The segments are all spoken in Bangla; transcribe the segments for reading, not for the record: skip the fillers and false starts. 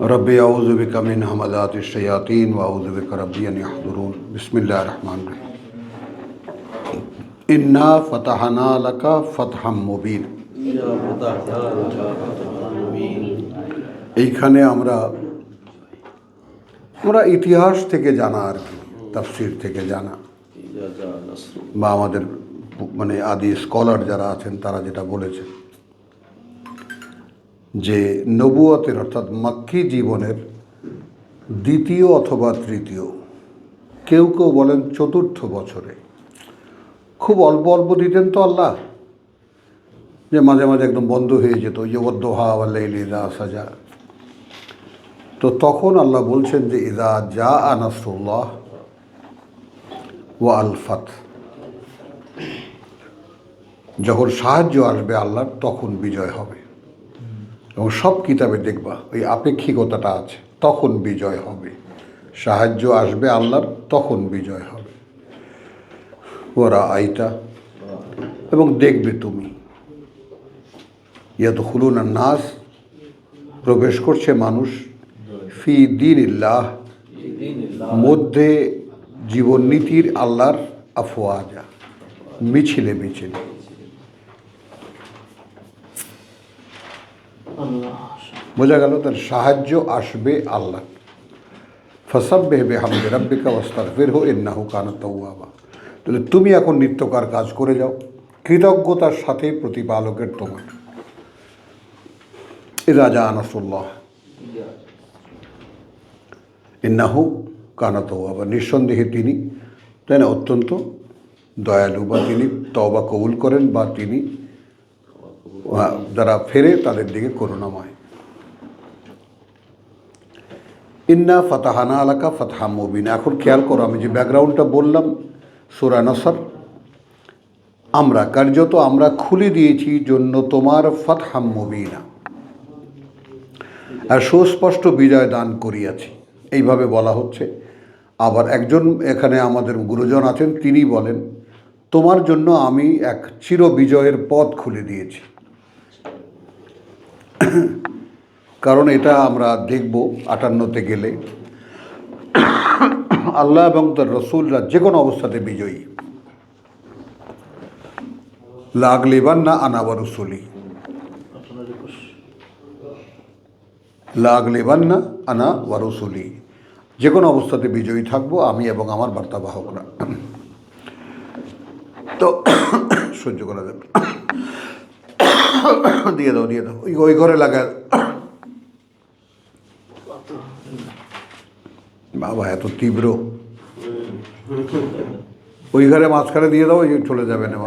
रब्बी औज़ु बिका मिन हमाज़ातिश शयातीन व औज़ु बिका रब्बी अन यहज़ुरून। बिस्मिल्लाहिर रहमानिर रहीम। इन्ना फ़तहना लका फ़तहम मुबीन। এইখানে আমরা ইতিহাস থেকে জানা আর কি, তাফসীর থেকে জানা বা আমাদের মানে আদি স্কলার যারা আছেন তারা যেটা বলেছেন যে নবুয়তের অর্থাৎ মক্কি জীবনের দ্বিতীয় অথবা তৃতীয়, কেউ কেউ বলেন চতুর্থ বছরে, খুব অল্প অল্প দিতেন তো আল্লাহ, যে মাঝে মাঝে একদম বন্ধ হয়ে যেত, যে ওয়াদ্দুহা ওয়াল লাইলি ইযা সাজা। তো তখন আল্লাহ বলছেন যে ইযা জাআ নাসরুল্লাহ ওয়া আল ফাত, যখন সাহায্য আসবে আল্লাহর তখন বিজয় হবে। এবং সব কিতাবে দেখবা ওই আপেক্ষিকতাটা আছে, তখন বিজয় হবে, সাহায্য আসবে আল্লাহর তখন বিজয় হবে। ওরা আইতা, এবং দেখবে তুমি, ইয়াদখুলুনা নাস, প্রবেশ করছে মানুষ, ফি দীনিল্লাহ, মধ্যে জীবননীতির আল্লাহর, আফওয়াজা, মিছিলে মিছিলে। বোঝা গেল তার সাহায্য আসবে আল্লাহ। ফাসাব্বিহ বিহামদি রাব্বিকা ওয়াস্তাগফিরহু ইন্নাহু কানা তাওয়াবা। তাহলে তুমি এখন নিত্যকার কাজ করে যাও, কৃতজ্ঞতার সাথে প্রতিপালকের তোমার। ইযা জাআ নাসরুল্লাহ ইন্নাহু কানা তাওয়াবা, নিঃসন্দেহে তিনি, তাই না, অত্যন্ত দয়ালু, বা তিনি তওবা কবুল করেন, বা তিনি যারা ফেরে তাদের দিকে করুণাময়। ইন্না ফাতাহানা লাকা ফাতহাম মুবিন। এখন খেয়াল করো, আমি যে ব্যাকগ্রাউন্ডটা বললাম সূরা নসর, আমরা কার্যত আমরা খুলে দিয়েছি জন্য তোমার ফাতহাম মুবিনা, আর সুস্পষ্ট বিজয় দান করিয়াছি, এইভাবে বলা হচ্ছে। আবার একজন এখানে আমাদের গুরুজন আছেন, তিনি বলেন তোমার জন্য আমি এক চির বিজয়ের পথ খুলে দিয়েছি। কারণ এটা আমরা দেখব 58তে গেলে, আল্লাহ এবং তার রসুলরা যে কোনো অবস্থাতে বিজয়ী। লা আগলিবান্না আনা ওয়া রুসুলি, লা আগলিবান্না আনা ওয়া রুসুলি, যে কোনো অবস্থাতে বিজয়ী থাকবো আমি এবং আমার বার্তাবাহকরা। তো সহ্য করা যাবে, দিয়ে দাও দিয়ে দাও, ওই ঘরে লাগায়। বাবা এত তীব্র, ওই ঘরে মাঝখানে দিয়ে দাও, ওই চলে যাবে না।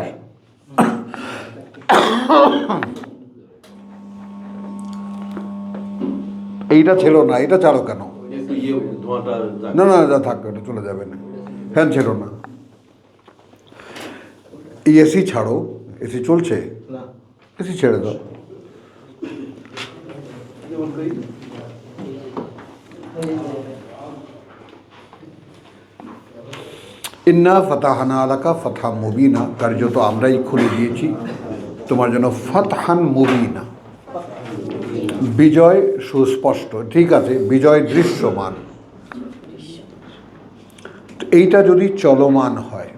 এইটা ছিল না, এটা ছাড়ো কেন? না না যা থাকবে, এটা চলে যাবে না। ফ্যান ছিল না, এই এসি ছাড়ো, এসি চলছে, এসি ছেড়ে দাও। ইন্না ফাতাহানা লাকা ফাতহাম মুবিনা, কার্যত আমরাই খুলে দিয়েছি তোমার জন্য ফাতহান মুবিনা, বিজয় সুস্পষ্ট। ঠিক আছে, বিজয় দৃশ্যমান, এইটা যদি চলমান হয়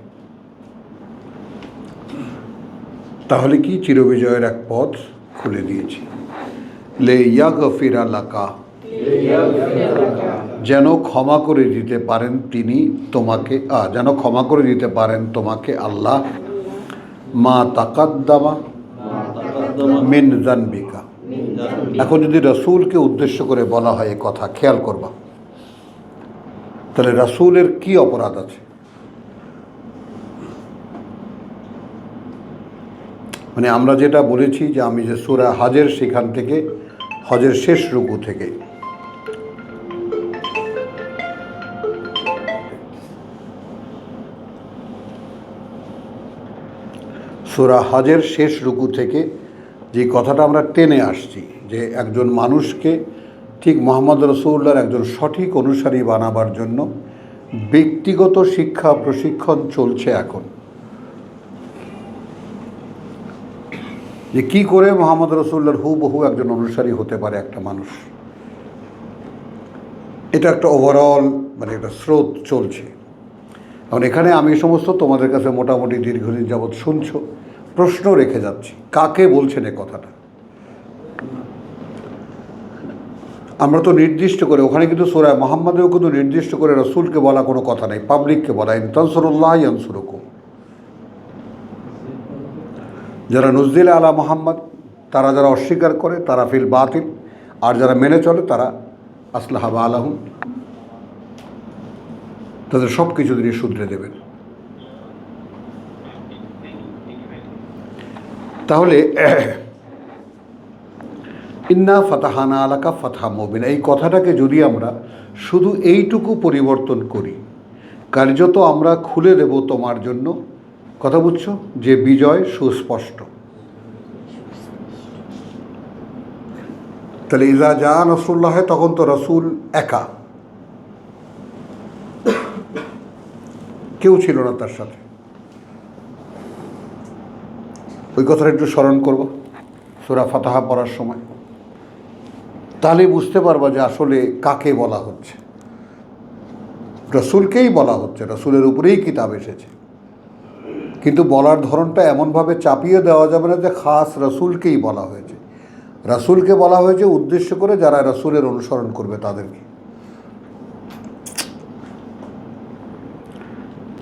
তাহলে কি চিরবিজয়ের এক পথ খুলে দিয়েছি। লে ইয়াগফিরা লাকা, যেন ক্ষমা করে দিতে পারেন তিনি তোমাকে, যেন ক্ষমা করে দিতে পারেন তোমাকে আল্লাহ, মা তাকাদ্দামা মিন যানবিকা। এখন যদি রাসূলকে উদ্দেশ্য করে বলা হয় এ কথা, খেয়াল করবা, তাহলে রাসূলের কি অপরাধ আছে? মানে আমরা যেটা বলেছি যে আমি যে সূরা হজের, সেখান থেকে হজের শেষ রুকু থেকে, সূরা হজের শেষ রুকু থেকে যে কথাটা আমরা টেনে আসছি, যে একজন মানুষকে ঠিক মুহাম্মদ রাসূলুল্লাহর একজন সঠিক অনুসারী বানাবার জন্য ব্যক্তিগত শিক্ষা প্রশিক্ষণ চলছে এখন, যে কি করে মুহাম্মদ রাসূলুল্লাহর হুবহু একজন অনুসারী হতে পারে একটা মানুষ। এটা একটা ওভারঅল মানে একটা স্রোত চলছে। এখন এখানে আমি সমস্ত তোমাদের কাছে মোটামুটি দীর্ঘদিন যাবৎ শুনছো, প্রশ্ন রেখে যাচ্ছি কাকে বলছেন এ কথাটা। আমরা তো নির্দিষ্ট করে ওখানে কিন্তু সূরা মুহাম্মাদেও কিন্তু নির্দিষ্ট করে রাসূলকে বলা কোনো কথা নেই, পাবলিককে বলা, ইন তানসুরুল্লাহ ইয়ানসুরুকুম। যারা নুজ্জিল আলা মুহাম্মদ তারা যারা অস্বীকার করে তারা ফিল বাতিল, আর যারা মেনে চলে তারা আসলাহা বালাহুম, তাদের সব কিছু তিনি শুধরে দেবেন। তাহলে ইন্না ফাতাহানা আলাকা ফাতহা মুবিনা, এই কথাটাকে যদি আমরা শুধু এইটুকু পরিবর্তন করি, কার্যত আমরা খুলে দেব তোমার জন্য, কথা বুঝছো, যে বিজয় সুস্পষ্ট। তাহলে ইজা জা নসরুল্লাহ, তখন তো রসুল একা, কেউ ছিল না তার সাথে। ওই কথাটা একটু স্মরণ করবো সূরা ফাতাহা পড়ার সময়, তাহলে বুঝতে পারবা যে আসলে কাকে বলা হচ্ছে। রসুলকেই বলা হচ্ছে, রসুলের উপরেই কিতাব এসেছে, কিন্তু বলার ধরনটা এমনভাবে চাপিয়ে দেওয়া যাবে না যে খাস রসুলকেই বলা হয়েছে। রসুলকে বলা হয়েছে উদ্দেশ্য করে যারা রসুলের অনুসরণ করবে তাদেরকে।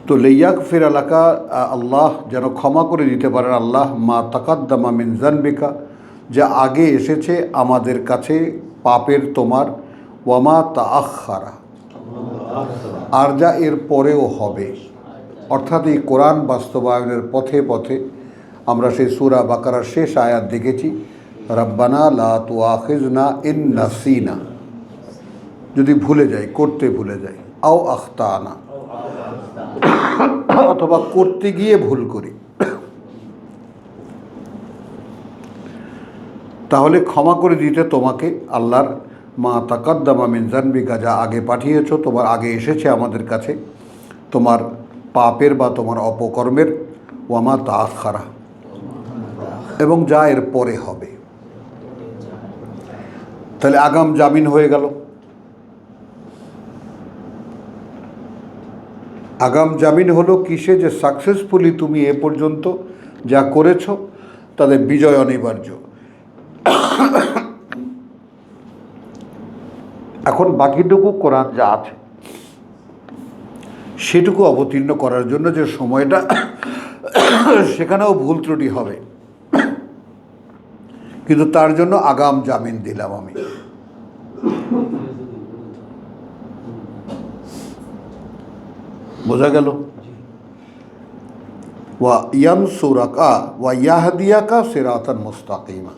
তো লেয়াক ফির এলাকা, আল্লাহ যেন ক্ষমা করে দিতে পারেন, আল্লাহ মা তাকাদ্দামা মিন জানবিকা, যা আগে এসেছে আমাদের কাছে পাপের তোমার, ওয়ামা তাআখারা, আর যা এর পরেও হবে। অর্থাৎ এই কোরআন বাস্তবায়নের পথে পথে আমরা সেই সূরা বাকারার শেষ আয়াত দেখেছি, রাব্বানা লা তুআখিযনা ইন নাসিনা, যদি ভুলে যাই, করতে ভুলে যাই, আও আখতানা, অথবা করতে গিয়ে ভুল করি, তাহলে ক্ষমা করে দিতে তোমাকে আল্লাহর মা তাকাদ্দামা মিন জানবিকা, যা আগে পাঠিয়েছ, তোমার আগে এসেছে আমাদের কাছে তোমার পাপের বা তোমার অপকর্মের, ওয়ামা তাআখারা, এবং যা এর পরে হবে। তাহলে আগাম জামিন হয়ে গেল। আগাম জামিন হলো কিসে? যে সাকসেসফুলি তুমি এ পর্যন্ত যা করেছ তাদের বিজয় অনিবার্য। এখন বাকিটুকু কোরআন যা আছে সেটুকু অবতীর্ণ করার জন্য যে সময়টা, সেখানেও ভুল ত্রুটি হবে, কিন্তু তার জন্য আগাম জামিন দিলাম আমি। বোঝা গেল? ওয়া ইয়ানসুরাকা ওয়া ইয়াহদিয়াকা সিরাতান মুস্তাকিমা,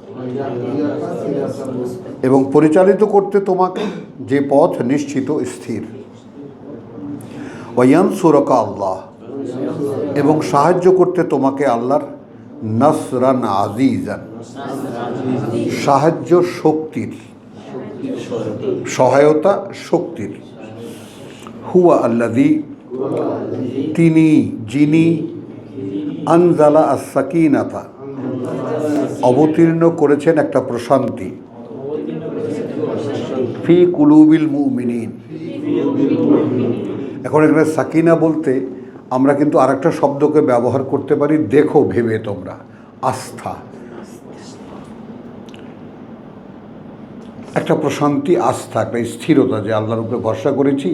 এবং পরিচালিত করতে তোমাকে যে পথ নিশ্চিত স্থির। ওয়া ইয়ানসুরাকা আল্লাহ, এবং সাহায্য করতে তোমাকে আল্লাহর, নাসরান আজিজান, সাহায্য শক্তির, সহায়তা শক্তির। হুয়া আল্লাযী, তিনি যিনি, আনজালা আস-সাকিনাতা, অবতীর্ণ করেছেন একটা প্রশান্তি, ফি কুলুবিল মুমিনিন। এখন এখানে সাকিনা বলতে আমরা কিন্তু আরেকটা শব্দকে ব্যবহার করতে পারি, দেখো ভেবে তোমরা, আস্থা, একটা প্রশান্তি, আস্থা, একটা স্থিরতা, যে আল্লাহর উপরে ভরসা করেছি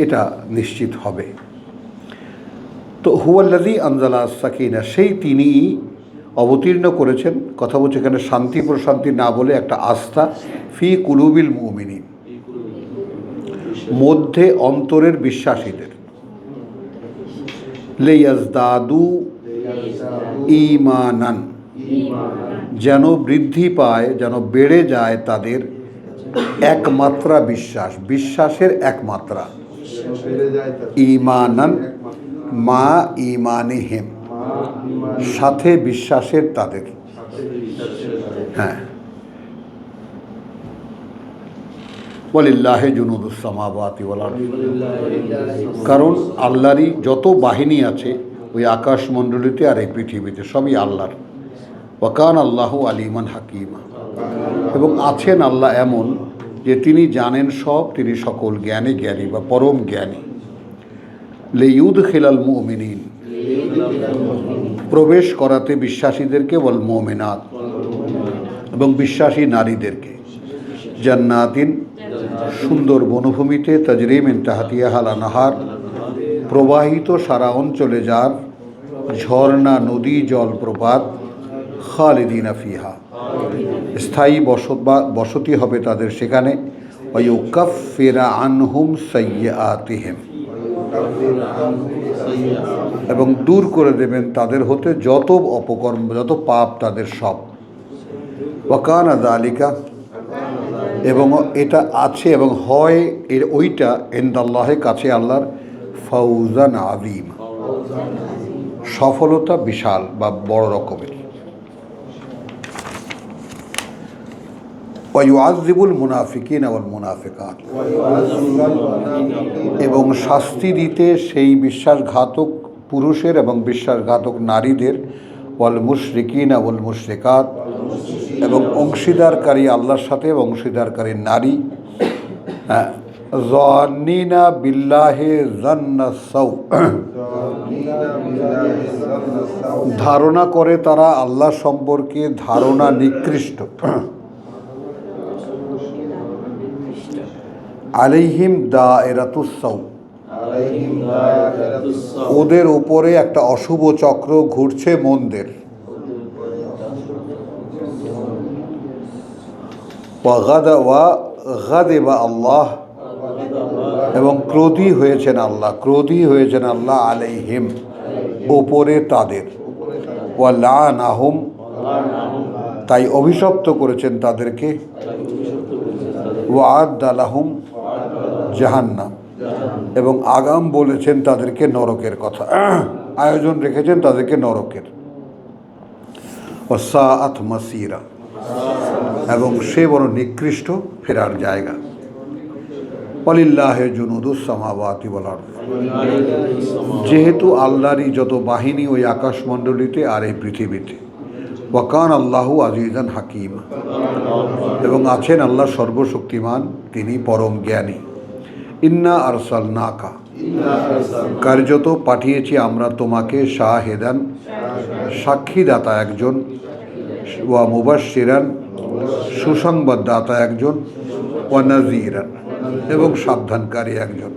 এটা নিশ্চিত হবে। তো হুয়াল্লাযী আনজালা আস-সাকিনা, সেই তিনি অবতীর্ণ করেছেন, কথা বলছে এখানে শান্তি প্রশান্তি না বলে একটা আস্থা, ফি কুলুবিল মুমিনিন, মধ্যে অন্তরের বিশ্বাসীদের, লিয়াজদাদু ঈমানান, যেন বৃদ্ধি পায়, যেন বেড়ে যায় তাদের একমাত্রা বিশ্বাস, বিশ্বাসের একমাত্রা, ঈমানান মা ঈমানিহিম, সাথে বিশ্বাসের তাদের। হ্যাঁ, ওয়ালিল্লাহি জুনুদুস সামাওয়াতি ওয়াল আরদ, কারণ আল্লাহরই যত বাহিনী আছে ওই আকাশমণ্ডলীতে আর এই পৃথিবীতে, সবই আল্লাহর। ওয়া কানা আল্লাহু আলিমান হাকিমা, এবং আছেন আল্লাহ এমন যে তিনি জানেন সব, তিনি সকল জ্ঞানী জ্ঞানী বা পরম জ্ঞানী। লিইউদখিলাল মুমিনিন, প্রবেশ করাতে বিশ্বাসীদেরকে, ওয়াল মুমিনাত, এবং বিশ্বাসী নারীদেরকে, জান্নাতিন, সুন্দর বনভূমিতে, তাজরি মিন তাহতিহাল আনহার, প্রবাহিত সারা অঞ্চলে যার ঝর্ণা নদী জলপ্রপাত, খালিদিনা ফিহা, স্থায়ী বসতি হবে তাদের সেখানে, ওয়ায়ুকাফিরা আনহুম সাইয়্যাতিহিম, এবং দূর করে দেবেন তাদের হতে যত অপকর্ম, যত পাপ তাদের সব। ওয়াকানা যালিকা, এবং এটা আছে এবং হয় এর ওইটা, ইনদাল্লাহি, কাছে আল্লাহর, ফাউজান আযীম, সফলতা বিশাল বা বড় রকমের। ওয়ায়ুআযযিবুল মুনাফিকিনা ওয়াল মুনাফিকাত, এবং শাস্তি দিতে সেই বিশ্বাসঘাতক পুরুষের এবং বিশ্বাসঘাতক নারীদের, ওয়াল মুশরিকিনা ওয়াল মুশরিকাত, এবং অংশীদারকারী আল্লাহর সাথে এবং অংশীদারকারী নারী, যান্নিনা বিল্লাহি যান্না সাউ, ধারণা করে তারা আল্লাহ সম্পর্কে ধারণা নিকৃষ্ট, আলাইহিম দায়রাতুস সাউ, ওদের উপরে একটা অশুভ চক্র ঘুরছে মন্দের, ওয়াগাদিবা আল্লাহ, এবং ক্রোধী হয়েছেন আল্লাহ, আলাইহিম, ওপরে তাদের, ওয়ালানাহুম, তাই অভিশপ্ত করেছেন তাদেরকে, ওয়াআদ্দা লাহুম জাহান্নাম, এবং আগাম বলেছেন তাদেরকে নরকের কথা, আয়োজন রেখেছেন তাদেরকে নরকের। ওয়াসাআত মাসিরা, এবং সে বড় নিকৃষ্ট ফেরার জায়গা। ওয়ালিল্লাহি জুনুদুস সামাওয়াতি ওয়াল আরদ, যেহেতু আল্লাহরই যত বাহিনী ওই আকাশমণ্ডলীতে আর এই পৃথিবীতে। ওয়াকান আল্লাহু আজিজান হাকিম, এবং আছেন আল্লাহ সর্বশক্তিমান, তিনি পরম জ্ঞানী। ইন্না আরসালনাকা, কার্যত পাঠিয়েছি আমরা তোমাকে, শাহেদান, সাক্ষীদাতা একজন, ওয়া মুবাশশিরান, সুসংবাদদাতা একজন, ওয়া নাযীরান, এবং সাবধানকারী একজন।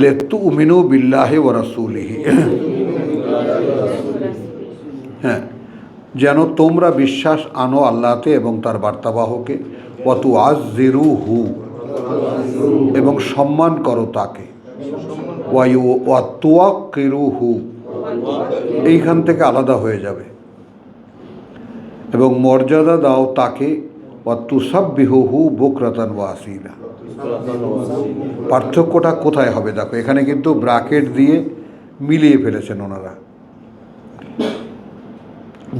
লিতুমিনু বিল্লাহি ওয়া রাসূলিহি, হ্যাঁ, যেন তোমরা বিশ্বাস আনো আল্লাহতে এবং তার বার্তাবাহকে, ওয়া তুআযযিরুহু, এবং সম্মান করো তাকে, ওয়া তুওয়াক্কিরুহু, এইখান থেকে আলাদা হয়ে যাবে, এবং মর্যাদা দাও তাকে, ওয়া তুসাব্বিহুহু বুকরাতান ওয়া আসীলা। পার্থক্যটা কোথায় হবে দেখো, এখানে কিন্তু ব্র্যাকেট দিয়ে মিলিয়ে ফেলেছেন ওনারা,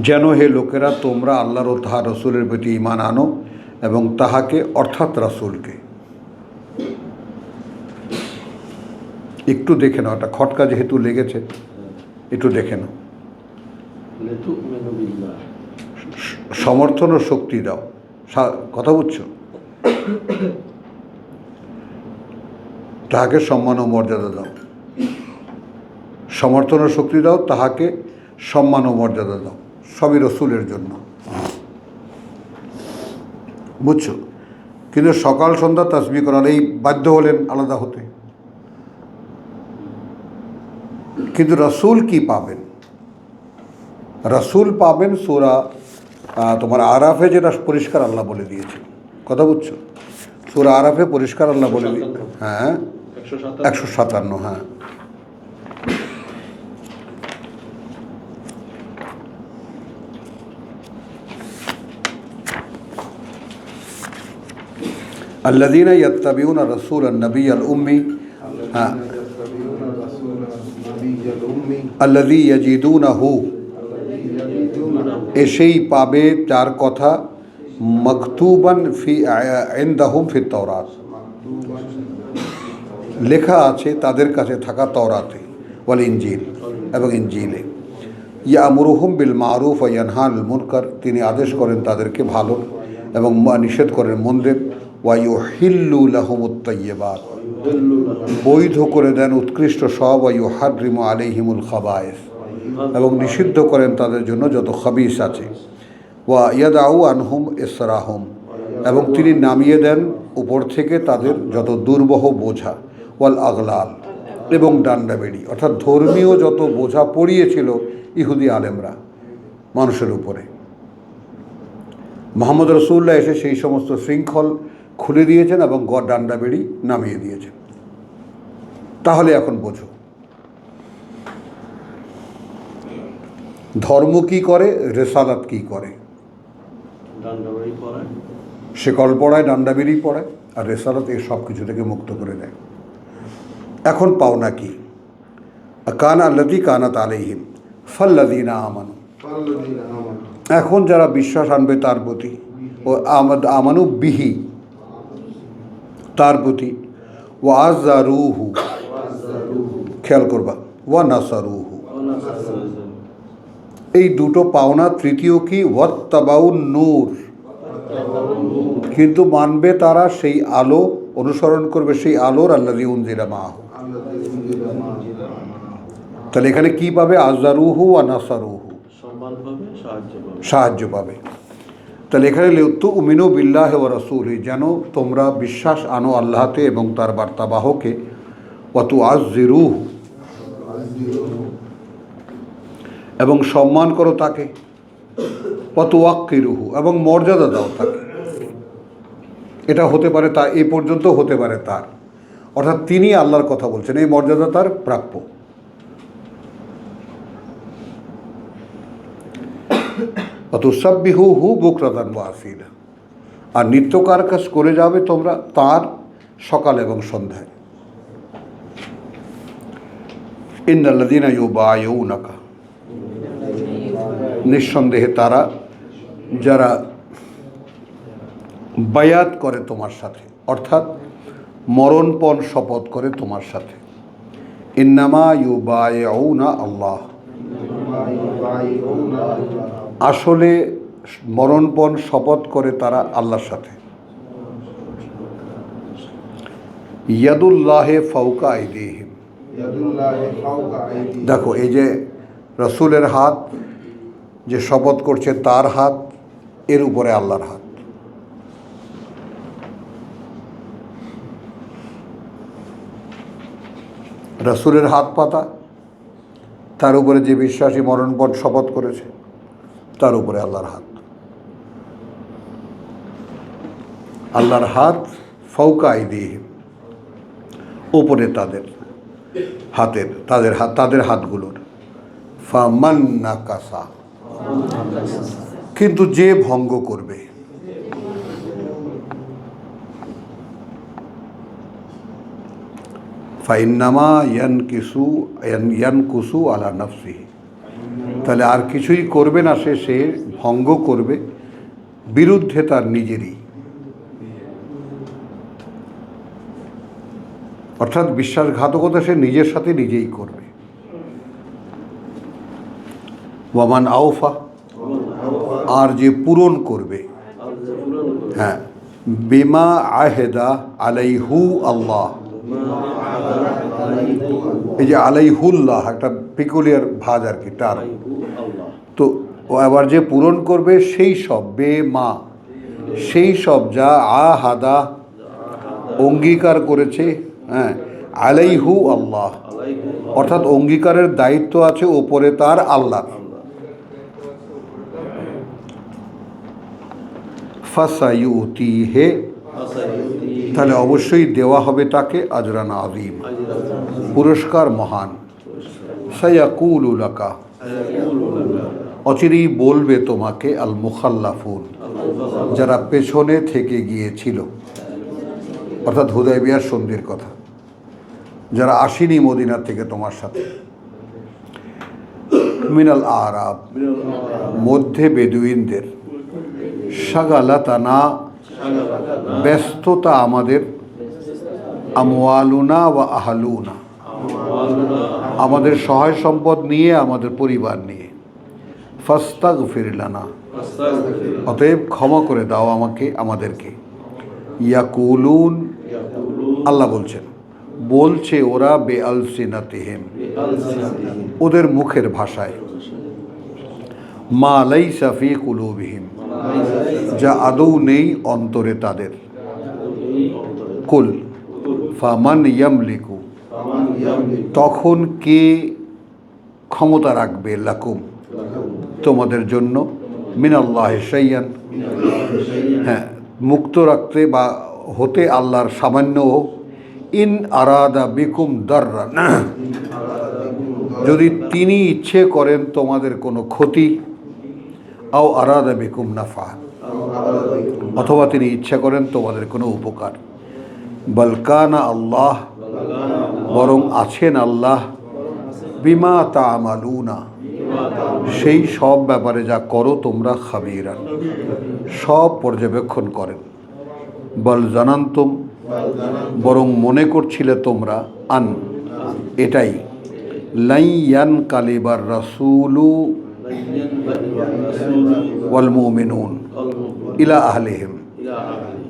যেন হে লোকেরা তোমরা আল্লাহর ও তাহার রসুলের প্রতি ঈমান আনো, এবং তাহাকে অর্থাৎ রাসূলকে। একটু দেখে নাও, একটা খটকা যেহেতু লেগেছে, একটু দেখে নাও। সমর্থন ও শক্তি দাও, কথা বুঝছো, তাহাকে সম্মান ও মর্যাদা দাও, সমর্থন ও শক্তি দাও, তাহাকে সম্মান ও মর্যাদা দাও, সবই রসুলের জন্য, বুঝছো। কিন্তু সকাল সন্ধ্যা তাসবিহ করালেই বাধ্য হলেন আলাদা হতে। কিন্তু রসুল কি পাবেন? রসুল পাবেন সূরা তোমার আরাফে, যেটা পরিষ্কার আল্লাহ বলে দিয়েছে, কথা বুঝছো, সূরা আরাফে পরিষ্কার আল্লাহ বলে দিয়ে, হ্যাঁ 157, হ্যাঁ। الذين يتبعون الرسول النبي الأمي الذي يجدونه, এসেই পাবে যার কথা, মাকতুবান ফি ইনদাহুম ফি তাওরাত, লেখা আছে তাদের কাছে থাকা তাওরাতে, ওয়াল ইনজিল, এবং ইনজিলে। ইয়ামুরুহুম বিল মারুফ ওয়া ইয়ানহা আনিল মুনকার, তিনি আদেশ করেন তাদেরকে ভালো এবং নিষেধ করেন মন্দের। ওয়ায়ুহিল্লু লাহুমুত তাইয়্যিবাত, বৈধ করে দেন উৎকৃষ্ট সব। ওয়ায়ুহাররিমু আলাইহিমুল খাবায়েস, এবং নিষিদ্ধ করেন তাদের জন্য যত খাবিস আছে। ওয়া ইয়াদাউ আনহুম ইসরাহুম, এবং তিনি নামিয়ে দেন উপর থেকে তাদের যত দুর্বহ বোঝা। ওয়াল আগলাল, এবং ডান্ডাবেড়ি, অর্থাৎ ধর্মীয় যত বোঝা পড়িয়েছিল ইহুদি আলেমরা মানুষের উপরে, মুহাম্মদ রাসূলুল্লাহ এসে সেই সমস্ত শৃঙ্খল খুলে দিয়েছেন এবং ডান্ডাবেড়ি নামিয়ে দিয়েছেন। তাহলে এখন বোঝো ধর্ম কি করে, রেসালাত কি করে। শেকল পড়ায়, ডান্ডাবেড়ি পড়ায়, আর রেসালাত এই সব কিছু থেকে মুক্ত করে দেয়। এখন পাওনা কি? কানা আল্লাযী কানাত আলাইহিম ফাল্লাযীনা আমানু, এখন যারা বিশ্বাস আনবে তার প্রতি, ও আমানু বিহি, তার প্রতি, ওয়া আযযারুহু, খেয়াল করবা, ওয়া নাসারুহু, এই দুটো পাওনা। তৃতীয় কি? ওয়াত্তাবাউন নূর, কিন্তু মানবে তারা সেই আলো, অনুসরণ করবে সেই আলোর, আল্লাযী উনজিলা মাআহু। তাহলে এখানে কি পাবে? আযযারুহু ওয়া নাসারুহু, সাহায্য পাবে। তাহলে এখানে লিতুমিনু বিল্লাহি ওয়া রাসূলিহি, যেন তোমরা বিশ্বাস আনো আল্লাহতে এবং তার বার্তাবাহকে। ওয়া তুআযযিরুহু, এবং সম্মান করো তাকে। ওয়া তুওয়াক্কিরুহু, এবং মর্যাদা দাও তাকে। এটা হতে পারে তা, এই পর্যন্ত হতে পারে তার, অর্থাৎ তিনি আল্লাহর কথা বলছেন, এই মর্যাদা তার প্রাপ্য। তুসাব্বিহুহু বুকরাতান ওয়া আসীলা, আর নিত্যকার কাজ করে যাবে তোমরা তার সকাল এবং সন্ধ্যায়। ইন্নাল্লাযীনা ইউবাইউনাকা, নিঃসন্দেহে তারা যারা বায়াত করে তোমার সাথে, অর্থাৎ মরণপণ শপথ করে তোমার সাথে। ইন্নামা ইউবাইউনা আল্লাহ, আসলে মরণপণ শপথ করে তারা আল্লাহর সাথে। ইয়াদুল্লাহে ফাওকা আইদিহিম, দেখো এই যে রসুলের হাত যে শপথ করছে, তার হাত, এর উপরে আল্লাহর হাত। রসুলের হাত পাতা, তার উপরে যে বিশ্বাসী মরণপণ শপথ করেছে, তার উপরে আল্লাহর হাত। আল্লাহর হাত ফাওকা আইদিহিম, উপরে তাদের হাতের, তাদের হাতগুলোর। ফামান নাকাসা, কিন্তু যে ভঙ্গ করবে, ফাইন্নামা ইয়ানকুসু আলা নাফসিহি, তাহলে আর কিছুই করবে না, সে ভঙ্গ করবে বিরুদ্ধে তার নিজেরই, অর্থাৎ বিশ্বাসঘাতকতা সে নিজের সাথে নিজেই করবে। ওয়ামান আওফা, আর যে পূরণ করবে, হ্যাঁ, বিমা আহেদা আলাইহু আল্লাহ, এই যে আলাইহুল্লাহ একটা পিকুলিয়ার ভাজ আর কি, টার। তো আবার যে পূরণ করবে সেই সব, বেমা, সেই সব যা আহাদা অঙ্গীকার করেছে, হ্যাঁ, আলাইহু আল্লাহ, অর্থাৎ অঙ্গীকারের দায়িত্ব আছে ওপরে তার আল্লাহ। ফাসায়ুতিহে, তাহলে অবশ্যই দেওয়া হবে তাকে আজরান আযীম, পুরস্কার মহান। সায়াকুলু লাকা, অচিরেই বলবে তোমাকে আল মুখাল্লাফুন, যারা পেছনে থেকে গিয়েছিল, অর্থাৎ হুদায়বিয়ার সন্ধির কথা, যারা আসেনি মদিনার থেকে তোমার সাথে। মিনাল আরাব, মধ্যে বেদুইনদের। শাগালাতানা, ব্যস্ততা আমাদের। আমওয়ালুনা ওয়া আহলুনা, আমাদের সহায় সম্পদ নিয়ে, আমাদের পরিবার নিয়ে। ফাস্তাগফির লানা, অতএব ক্ষমা করে দাও আমাকে, আমাদেরকে। ইয়াকুলুন, আল্লাহ বলছে ওরা বেআলসিনাতিহিম, ওদের মুখের ভাষায়, মা লাইসা ফি কুলুবিহিম, যা আদৌ নেই অন্তরে তাদের। কুল ফামান ইয়ামলিকু, তখন কে ক্ষমতা রাখবে, লাকুম, তোমাদের জন্য, মিনাল্লাহি শাইয়ান, হ্যাঁ, মুক্ত রাখতে বা হতে আল্লাহর সামান্য, ইন আরাদা বিকুম দাররান, যদি তিনি ইচ্ছে করেন তোমাদের কোনো ক্ষতি, আও আরাদা বিকুম নাফা, অথবা তিনি ইচ্ছা করেন তোমাদের কোনো উপকার। বালকানা আল্লাহ, বরং আছেন আল্লাহ, বিমা তা'মালুনা, সেই সব ব্যাপারে যা করো তোমরা, খাবীরান, সব পর্যবেক্ষণ করেন। বল জানান্তুম, বরং মনে করছিলে তোমরা, আন, এটাই, লাই ইয়ানকালিবার রাসূলু ওয়াল মুমিনুন ইলা আহলিহিম,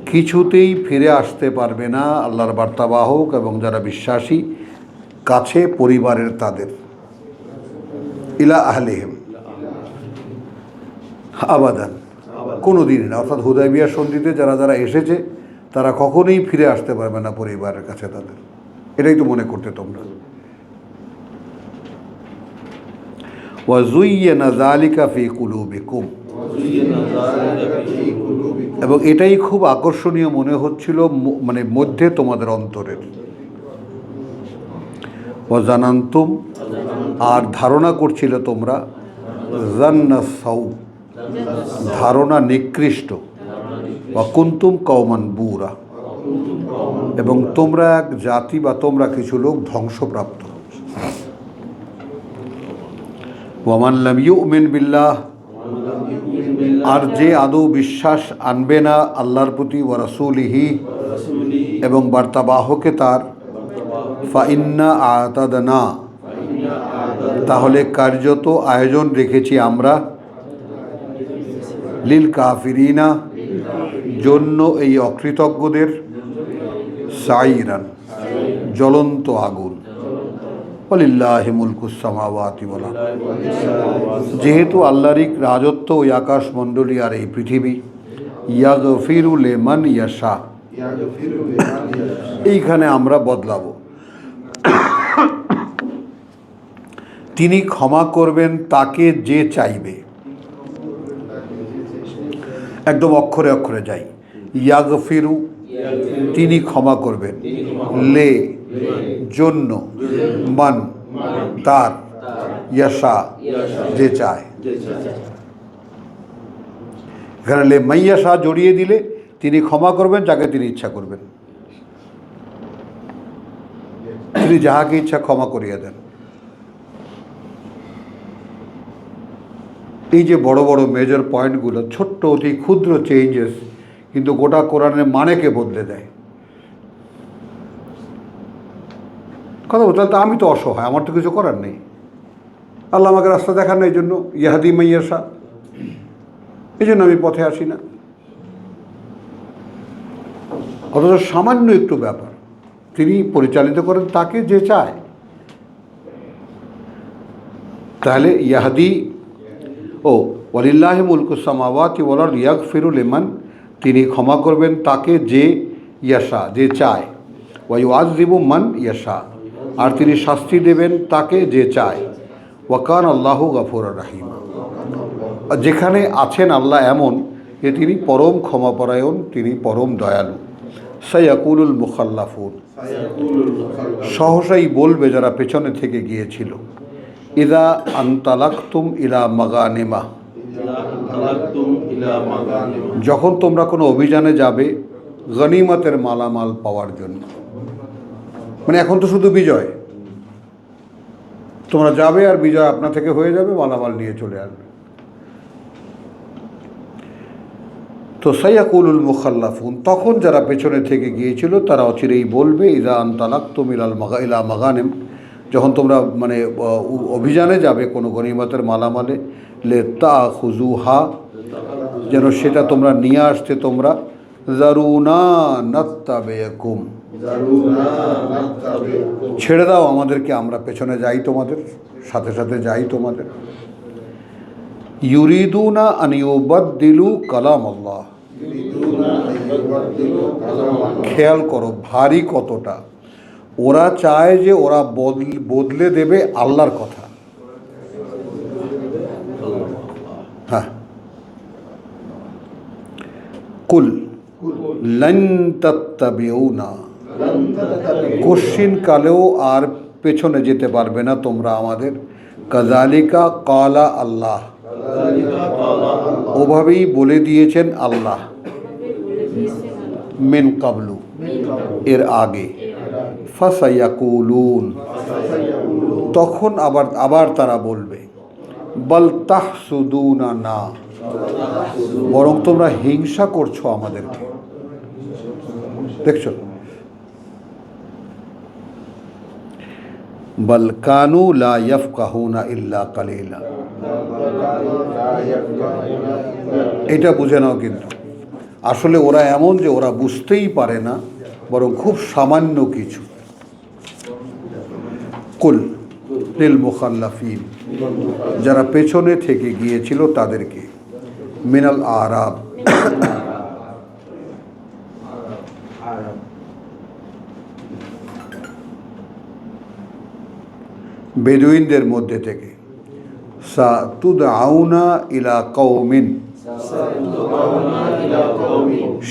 কিছুতেই ফিরে আসতে পারবে না আল্লাহর বার্তাবাহক এবং যারা বিশ্বাসী কাছে, পরিবারের তাদের, ইলা আহলিহিম, আবাদান, কোনো দিনই না। অর্থাৎ হুদায়বিয়া সন্ধিতে যারা যারা এসেছে তারা কখনোই ফিরে আসতে পারবে না পরিবারের কাছে তাদের, এটাই তো মনে করতে তোমরা। ওয়াজুইয়ানা যালিকা ফি কুলুবিকুম, এবং এটাই খুব আকর্ষণীয় মনে হচ্ছিল মানে মধ্যে তোমাদের অন্তরের। ওয়াজানান্তুম, আর ধারণা করছিলে তোমরা, জান্না সাউ, ধারণা নিকৃষ্ট, ওয়া কুনতুম কওমান বুরা, এবং তোমরা এক জাতি বা তোমরা কিছু লোক ধ্বংসপ্রাপ্ত। ওয়ামান লাম ইউমিন বিল্লাহ, আর যে আদৌ বিশ্বাস আনবে না আল্লাহর প্রতি, ওয়া রাসূলিহি, এবং বার্তাবাহকে তার, ফা ইন্না আ'তাদনা, তাহলে কার্যত আয়োজন রেখেছি আমরা, লিল কাফিরিনা, জন্য এই অকৃতজ্ঞদের, সাইরান, জ্বলন্ত আগুন। ওয়ালিল্লাহি মুলকুস সামাওয়াতি ওয়াল আরদ, যেহেতু আল্লাহরই রাজত্ব ওই আকাশমণ্ডলী আর এই পৃথিবী, ইয়াগফিরু লিমান ইয়াশা, এইখানে আমরা বদলাবো, তিনি ক্ষমা করবেন তাকে যে চাইবে, একদম অক্ষরে অক্ষরে যাই, ইয়াগফিরু, তিনি ক্ষমা করবেন, লে, জন্য, মান, তার, ইয়াশা, যে চায়। এখানে লে মাইয়াশা জড়িয়ে দিলে তিনি ক্ষমা করবেন যাকে তিনি ইচ্ছা করবেন, তিনি যাহাকে ইচ্ছা ক্ষমা করিয়ে দেন। এই যে বড় বড় মেজর পয়েন্টগুলো, ছোট্ট অতি ক্ষুদ্র চেঞ্জেস, কিন্তু গোটা কোরআনের মানেকে বদলে দেয়। কথা বলতে তো আমি তো অসহায়, আমার তো কিছু করার নেই, আল্লাহ আমাকে রাস্তা দেখান না, এই জন্য ইয়াহাদি মাইয়াশা, এই জন্য আমি পথে আসি না। অথচ সামান্য একটু ব্যাপার, তিনি পরিচালিত করেন তাকে যে চায়। তাহলে ইয়াহাদি, ও ওয়ালিল্লাহি মুলকুস সামাওয়াতি ওয়াল আরদ ইয়াগফিরু লিমান, তিনি ক্ষমা করবেন তাকে যে ইয়াশা, যে চায়, ওয়া ইউআযযিবু মান ইয়াশা, আর তিনি শাস্তি দেবেন তাকে যে চায়। ওয়া কানা আল্লাহু গফুরুর রহিম, যেখানে আছেন আল্লাহ এমন যে তিনি পরম ক্ষমাপরায়ণ, তিনি পরম দয়ালু। সায়াকুলুল মুখাল্লাফুন, সহসাই বলবে যারা পেছনে থেকে গিয়েছিল, ইদা আনতালাকতুম ইলা মাগানিমা, যখন তোমরা কোনো অভিযানে যাবে, গনিমতের মালামাল পাওয়ার জন্য। মানে এখন তো শুধু বিজয়, তোমরা যাবে আর বিজয় আপনা থেকে হয়ে যাবে, মালামাল নিয়ে চলে আসবে। তো সায়াকুলুল মুখাল্লাফুন, তখন যারা পেছনে থেকে গিয়েছিল তারা অচিরেই বলবে, ইদা আনতালাকতুম ইলা মাগানিম, যখন তোমরা মানে অভিযানে যাবে কোনো গনিমতের মালামালে, লে তাখুযুহা, যেন সেটা তোমরা নিয়ে আসতে তোমরা যারুনা নাত্তাবিকুম, ছেড়ে দাও আমাদেরকে, আমরা পেছনে যাই, তোমাদের সাথে সাথে যাই তোমাদের। ইউরিদুনা আন ইউবাদদিলু কালাম আল্লাহ, খেয়াল করো ভারী কতটা, ওরা চায় যে ওরা বদলে দেবে আল্লাহর কথা। হ্যাঁ, কুল লান তাত্তাবিউনা, কশিন কালেও আর পেছনে যেতে পারবে না তোমরা আমাদের। কাযালিকা ক্বালা আল্লাহ, ওভাবেই বলে দিয়েছেন আল্লাহ। মিন কাবলু, এর আগে। ফাসায়াকুলুন, তখন আবার তারা বলবে। বাল তাহসুদুনা, না, বরং তোমরা হিংসা করছো আমাদেরকে। দেখছো, বাল কানু লা ইয়াফকাহুনা ইল্লা কালিলা, এটা বুঝে নাও। কিন্তু আসলে ওরা এমন যে ওরা বুঝতেই পারে না, বরং খুব সামান্য কিছু। কুল লিল মুখাল্লাফিন, যারা পেছনে থেকে গিয়েছিল তাদেরকে, মিনাল আরাব, বেদুইনদের মধ্যে থেকে, সাতুদআউনা ইলা কওমিন,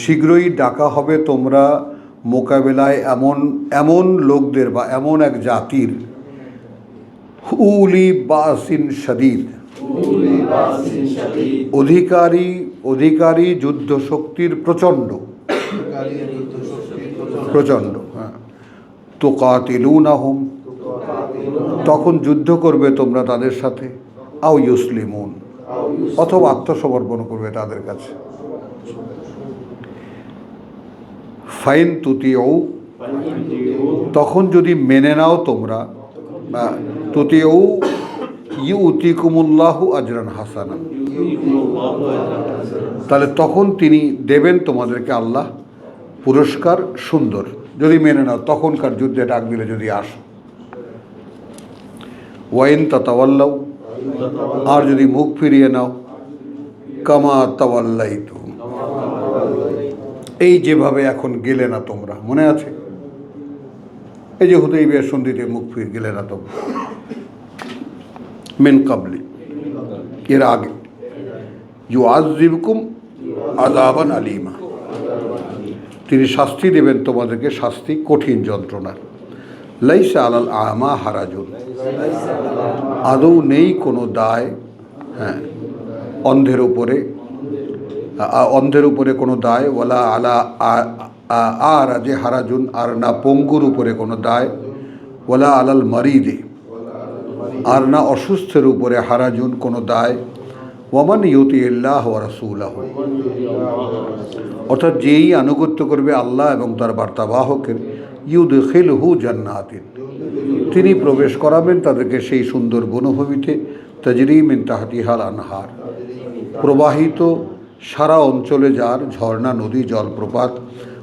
শীঘ্রই ডাকা হবে তোমরা মোকাবেলায় এমন লোকদের বা এমন এক জাতির, উলি বাসিন শাদীদ, অধিকারী যুদ্ধ শক্তির প্রচণ্ড। হ্যাঁ, তুকাতিলুনাহুম, তখন যুদ্ধ করবে তোমরা তাদের সাথে। আও ইউসলিমুন, অথবা আত্মসমর্পণ করবে তাদের কাছে। ফাইন তুতিউ, তখন যদি মেনে নাও তোমরা, তুতিউ ইউতিকুমুল্লাহু আজরান হাসানা, তাহলে তখন তিনি দেবেন তোমাদেরকে আল্লাহ পুরস্কার সুন্দর, যদি মেনে নাও, তখনকার যুদ্ধে ডাক দিলে যদি আসো। ওয়াইন তাতাওয়াল্লাউ, আর যদি মুখ ফিরিয়ে নাও, কামা তাওয়াল্লাইতু, এই যেভাবে এখন গেলে না তোমরা, মনে আছে? এই যে হুদাইবিয়ার সন্ধিতে মুখ ফিরে গেলে না তোমরা, মিন কাবলি, এর আগে। ইউআযযিবকুম আযাবান আলীমা, তিনি শাস্তি দেবেন তোমাদেরকে, শাস্তি কঠিন যন্ত্রণার। লাইসা আলাল আমা হারাজুন, আদৌ নেই কোনো দায়, হ্যাঁ, অন্ধের উপরে কোনো দায়। ওয়ালা আলা আর যে হারাজুন, আর না পঙ্গুর উপরে কোনো দায়। ওয়ালা আলাল মারিদে, আর না অসুস্থের উপরে হারাজুন কোনো দায়। ওয়ামান ইউতিল্লাহ ওয়া রাসূলাহু, অর্থাৎ যেই আনুগত্য করবে আল্লাহ এবং তার বার্তাবাহকের, ইউদখিলহু জান্নাতিন, তিনি প্রবেশ করাবেন তাদেরকে সেই সুন্দর বনভূমিতে, তাজরি মিন তাহতিহাল আনহার, প্রবাহিত সারা অঞ্চলে যার ঝর্ণা, নদী, জলপ্রপাত।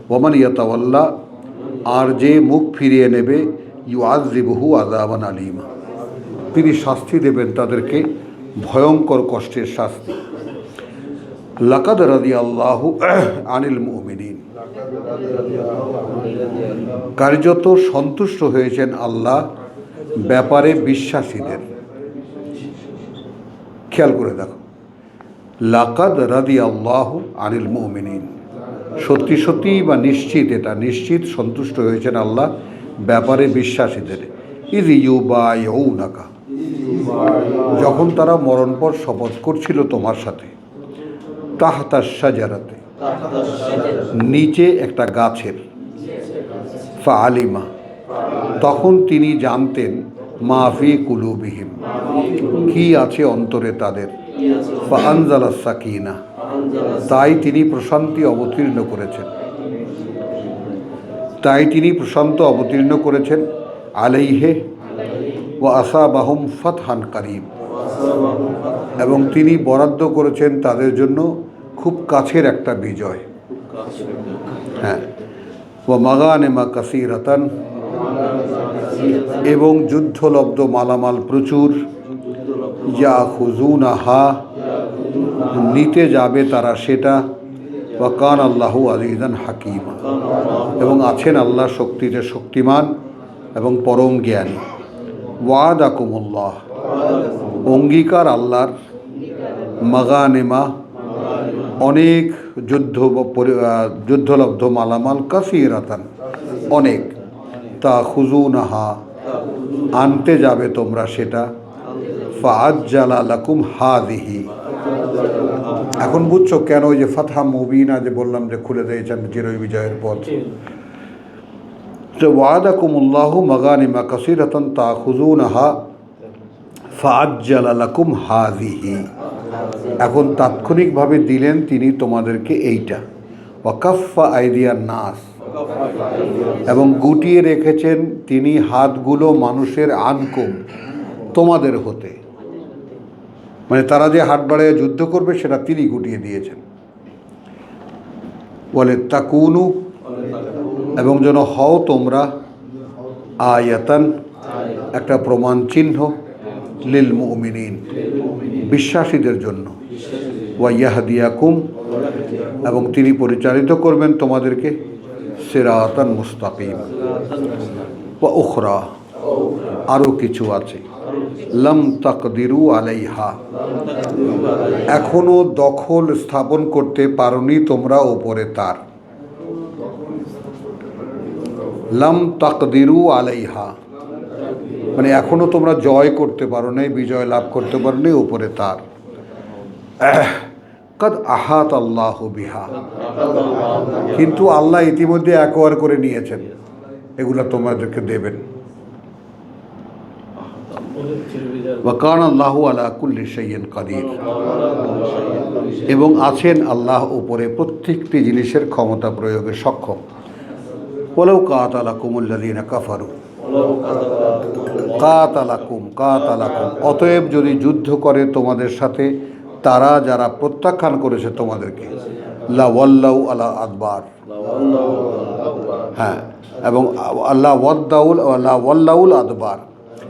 ওয়ামান ইয়াতাওয়াল্লা, আর যে মুখ ফিরিয়ে নেবে, ইউআযযিবহু আযাবান আলীমা, তিনি শাস্তি দেবেন তাদেরকে ভয়ঙ্কর কষ্টের শাস্তি। লাকাদ রাদিয়াল্লাহু আনিল মুমিনিন, কার্যত সন্তুষ্ট হয়েছেন আল্লাহ ব্যাপারে বিশ্বাসীদের। খেয়াল করে দেখো, লাকাদ রাদিয়াল্লাহু আনিল মুমিনিন, সত্যি সত্যি বা নিশ্চিত, এটা নিশ্চিত সন্তুষ্ট হয়েছেন আল্লাহ ব্যাপারে বিশ্বাসীদের। ইয ইউবাইউনাকা, যখন তারা মরণপর শপথ করছিল তোমার সাথে, তাহতা শাজারাতে, নিচে একটা গাছের। ফাআলিমা, তখন তিনি জানতেন, মাফি কুলুবিহিম, কি আছে অন্তরে তাদের। ফাআনজালাস সাকিনা, তাই তিনি প্রশান্তি অবতীর্ণ করেছেন। আলাইহে ওয়া আসাবাহুম ফাতহান কারীব, এবং তিনি বরাদ্দ করেছেন তাদের জন্য খুব কাছের একটা বিজয়। হ্যাঁ, ও মাগানেমা কাসীরাতান, এবং যুদ্ধলব্ধ মালামাল প্রচুর, ইয়াখুযুনাহা, নিতে যাবে তারা সেটা, ওয়া কান আল্লাহু আজিজান হাকিমা, এবং আছেন আল্লাহ শক্তিতে শক্তিমান এবং পরম জ্ঞানী। ওয়াদাকুমুল্লাহ, অঙ্গীকার আল্লাহর, মাগানেমা, অনেক যুদ্ধলব্ধ মালামাল, কাসীরাতান, অনেক, তাখুযুনাহা, আনতে যাবে তোমরা সেটা, ফাআজ্জালা লাকুম হাযিহি। এখন বুঝছো কেন ওই যে ফাতহা মুবিনা যে বললাম যে খুলে দিয়েছেন চিরই বিজয়ের পথ। তো ওয়াদাকুমুল্লাহু মাগানিমা কাসীরাতান তাখুযুনাহা ফাআজ্জালা লাকুম হাযিহি, এখন তাৎক্ষণিকভাবে দিলেন তিনি তোমাদেরকে এইটা। ওয়া কাফফা আইদিয়ান নাস, এবং গুটিয়ে রেখেছেন তিনি হাতগুলো মানুষের, আনকুম, তোমাদের হতে, মানে তারা যে হাত বাড়িয়ে যুদ্ধ করবে সেটা তিনি গুটিয়ে দিয়েছেন। বলে তাকুনু, এবং যেন হও তোমরা, আয়াতান, একটা প্রমাণ চিহ্ন, লিল মুমিনিন, বিশ্বাসীদের জন্য, ওয়া ইয়াহদিয়াকুম, এবং তিনি পরিচালিত করবেন তোমাদেরকে, সিরাতান মুস্তাকিম। ওয়া উখরা, আরও কিছু আছে, লাম তাকদিরু আলাইহা, এখনো দখল স্থাপন করতে পারোনি তোমরা ওপরে তার। লাম তাকদিরু আলাইহা, মানে এখনো তোমরা জয় করতে পারো নাই, বিজয় লাভ করতে পারো নি ওপরে তার। কাদ আহাত আল্লাহ বিহা, কিন্তু আল্লাহ ইতিমধ্যে অ্যাকোয়ার করে নিয়েছেন, এগুলা তোমাদেরকে দেবেন। ওয়া কানা আল্লাহু আলা কুল্লি শাইইন কাদির, এবং আছেন আল্লাহ উপরে প্রত্যেকটি জিনিসের ক্ষমতা প্রয়োগে সক্ষম। ওয়ালাউ কাতালাকুমুল্লাযীনা কাফারু, কাতালাকুম, অতএব যদি যুদ্ধ করে তোমাদের সাথে তারা যারা প্রত্যাখ্যান করেছে তোমাদেরকে, লা ওয়াল্লাউ আলা আদবার, হ্যাঁ, এবং আল্লাহ ওয়াল্লাউল আদবার,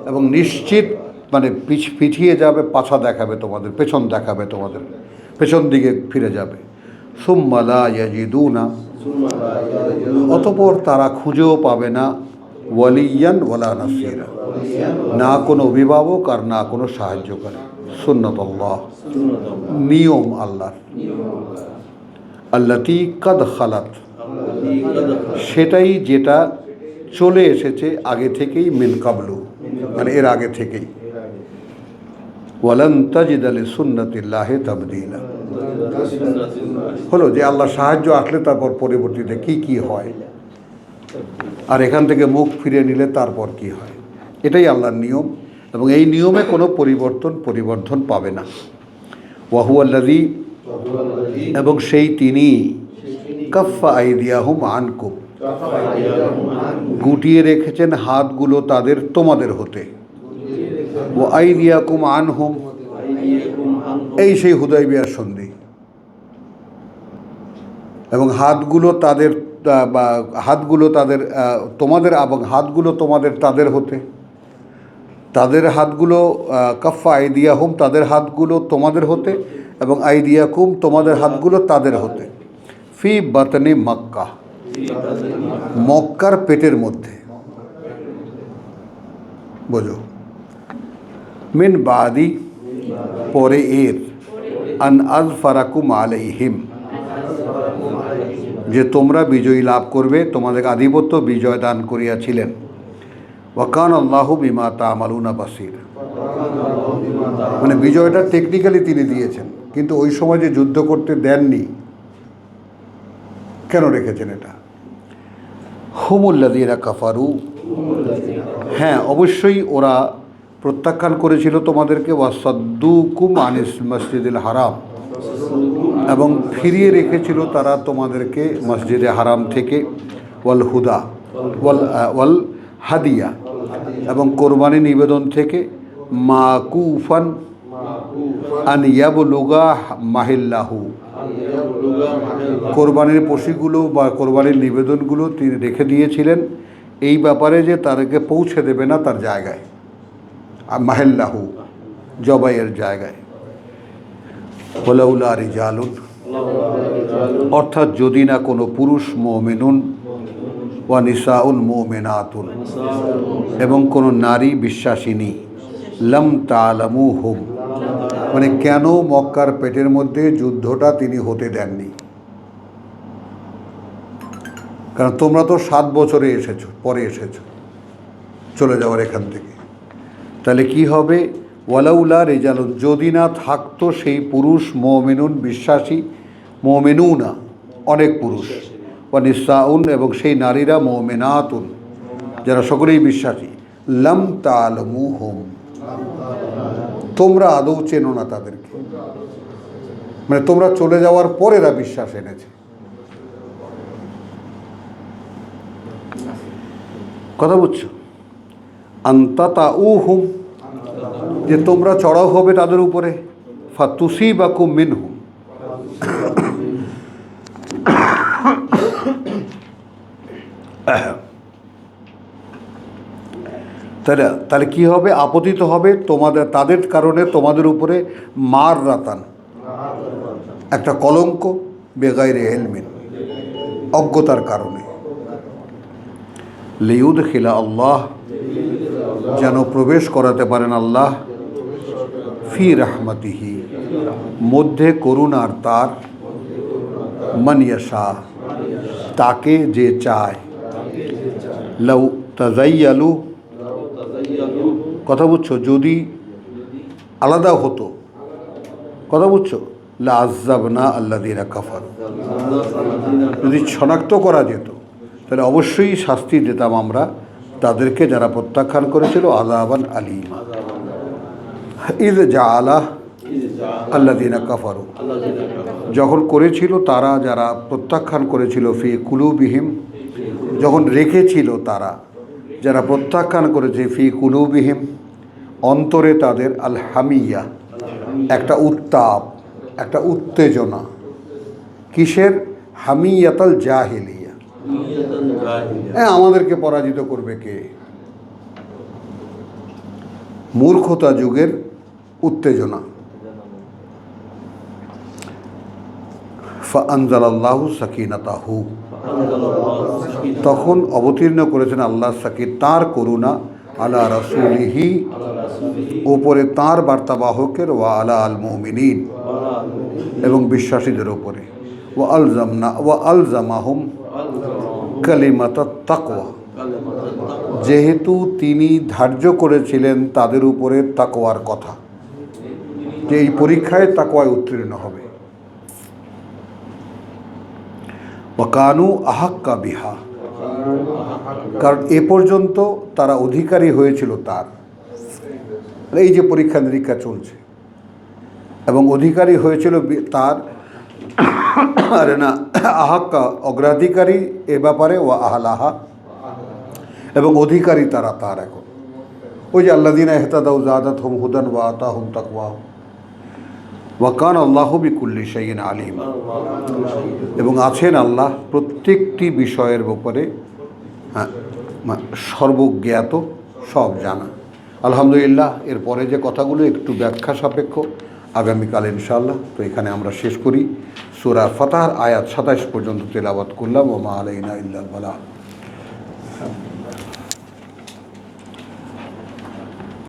এবং নিশ্চিত মানে পিছিয়ে যাবে, পাছা দেখাবে তোমাদের, পেছন দেখাবে তোমাদের, পেছন দিকে ফিরে যাবে। সুম্মা লা ইয়াজিদুনা, অতঃপর তারা খুঁজেও পাবে না, ওয়ালিয়ান ওয়ালা নাসিরা, না কোনো অভিভাবক আর না কোনো সাহায্যকারী। সুন্নাতুল্লাহ, নিয়ম আল্লাহর, আল্লাতী কাদ খালাত, সেটাই যেটা চলে এসেছে আগে থেকেই, মিন কাবলু, মানে এর আগে থেকেই। ওয়ালান তাজিদা লিসুন্নাতিল্লাহি তাবদীলা, হলো যে আল্লাহ সাহায্য আসলে তারপর পরবর্তীতে কি কি হয়, আর এখান থেকে মুখ ফিরে নিলে তারপর কি হয়, এটাই আল্লাহর নিয়ম, এবং এই নিয়মে কোনো পরিবর্ধন পাবে না। ওয়া হুয়াল্লাযী, এবং সেই তিনি, কাফফা আইদিয়াহুম আনকুম, গুটিয়ে রেখেছেন হাতগুলো তাদের তোমাদের হতে, ওয়া আইদিয়াকুম আনহুম, এই সেই হুদায়বিয়ার সন্ধি, এবং হাতগুলো তাদের তোমাদের, এবং হাতগুলো তোমাদের তাদের হতে, তাদের হাতগুলো, কাফফা আইদিয়াহুম, তাদের হাতগুলো তোমাদের হতে, এবং আইদিয়াকুম, তোমাদের হাতগুলো তাদের হতে, ফি বাতনি মক্কা, মক্কার পেটের মধ্যে, বোঝো, মিন বাদি, পরে এর, আন আযফারাকুম আলাইহিম, যে তোমরা বিজয়ী লাভ করবে, তোমাদের আধিপত্য বিজয় দান করিয়াছিলেন। ওয়া কানা আল্লাহু বিমা তা'মালুনা বাসীর, মানে বিজয়টা টেকনিক্যালি তিনি দিয়েছেন, কিন্তু ওই সময় যে যুদ্ধ করতে দেননি, কেন রেখেছেন এটা? হুমুল্লাযীনা কাফারু, হ্যাঁ অবশ্যই ওরা প্রত্যাখ্যান করেছিল তোমাদেরকে, ওয়াসাদ্দুকুম আনিস মসজিদুল হারাম, এবং ফিরিয়ে রেখেছিল তারা তোমাদেরকে মসজিদে হারাম থেকে, ওয়াল হুদা ওয়াল হাদিয়া, এবং কোরবানি নিবেদন থেকে, মাকুফান, আন ইয়াবলুগা মাহিল্লাহু, কোরবানির পশুগুলো বা কোরবানির নিবেদনগুলো তিনি রেখে দিয়েছিলেন এই ব্যাপারে যে তাদেরকে পৌঁছে দেবে না তার জায়গায়, মাহিল্লাহু জবাইয়ের জায়গায়। ওয়ালাউলা রিজালুন, অর্থাৎ যদি না কোনো পুরুষ মুমিনুন ওয়া নিসাউন মুমিনাতুন, এবং কোনো নারী বিশ্বাসিনী, লাম তা'লামুহুম, মানে কেন মক্কার পেটের মধ্যে যুদ্ধটা তিনি হতে দেননি? কারণ তোমরা তো 7 বছরে এসেছো, পরে এসেছো চলে যাওয়ার এখান থেকে। তাহলে কি হবে? ওয়ালাউলা রিজালুন, যদি না থাকতো সেই পুরুষ মুমিনুন বিশ্বাসী, মুমিনুনা অনেক পুরুষ, ওয়া নিসাউন এবং সেই নারীরা মুমিনাতুন যারা সকলেই বিশ্বাসী, লাম তা'লামুহুম, তোমরা আদৌ চেনো না তাদেরকে, মানে তোমরা চলে যাওয়ার পর এরা বিশ্বাস এনেছে। কথা বুঝছো? আনতাতাউহুম, যে তোমরা চড়াও হবে তাদের উপরে, ফাতুসিবাকুম মিনহুম, তাহলে কি হবে? আপতিত হবে তোমাদের, তাদের কারণে তোমাদের উপরে মার রাতান, একটা কলঙ্ক, বেগাইরে ইলমিন, অজ্ঞতার কারণে। লিউদখিলা আল্লাহ, যেন প্রবেশ করাতে পারেন আল্লাহ, ফি রাহমাতিহি, মধ্যে করুণার তার, মান ইয়াশা, তাকে যে চায়। লাউ তাযায়্যালু, কথা বুঝছো, যদি আলাদা হতো, কথা বুঝছো, লা আযাবনা আল্লাযীনা কাফারু, যদি শনাক্ত করা যেত তাহলে অবশ্যই শাস্তি দিতাম আমরা তাদেরকে যারা প্রত্যাখ্যান করেছিল, আযাবান আলীমা। ইয জাআলা আল্লাযীনা কাফারু, যখন করেছিল তারা, যারা প্রত্যাখ্যান করেছিল, ফি কুলুবিহিম, যখন রেখেছিল তারা, যারা প্রত্যাখ্যান করেছে, ফি কুলুবিহিম, অন্তরে তাদের, আল হামিয়া, একটা উত্তাপ, একটা উত্তেজনা। কিসের? হামিয়াতাল জাহিলিয়া, আমাদেরকে পরাজিত করবে কে, মূর্খতা যুগের উত্তেজনা। ফাআনজালাল্লাহু সাকিনাতাহু, তখন অবতীর্ণ করেছেন আল্লাহ সাকিন, তাঁর করুণা, আলা রাসূলিহি, ওপরে তাঁর বার্তাবাহকের, ওয়া আলা আল মুমিনিন, এবং বিশ্বাসীদের ওপরে, ওয়া আলজামাহুম কালিমাতাত তাকওয়া, যেহেতু তিনি ধার্য করেছিলেন তাদের উপরে তাকওয়ার কথা, যে এই পরীক্ষায় তাকওয়ায় উত্তীর্ণ হবে। ওয়া কানু আহাক্কা বিহা, কারণ এ পর্যন্ত তারা অধিকারী হয়েছিল তার, এই যে পরীক্ষা নিরীক্ষা চলছে, এবং অধিকারী হয়েছিল তার, আরে না, আহাক্কা অগ্রাধিকারী এ ব্যাপারে, ও আহলাহা, এবং অধিকারী তারা তার। এখন ওই যে আল্লাযীনা ইহতাদাউ যাদাতহুম হুদান ওয়া আতাহুম তাকওয়াহুম ওয়া কানা আল্লাহু বিকুল্লি শাইইন আলিম, এবং আছেন আল্লাহ প্রত্যেকটি বিষয়ের ব্যাপারে সর্বজ্ঞাত, সব জানা। আলহামদুলিল্লাহ, এরপরে যে কথাগুলো একটু ব্যাখ্যা সাপেক্ষ, আগামীকাল ইনশাআল্লাহ। তো এখানে আমরা শেষ করি। সূরা ফাতহার আয়াত 27 পর্যন্ত তেলাওয়াত করলাম। ওয়া মা আলাইনা ইল্লাল বালাগ।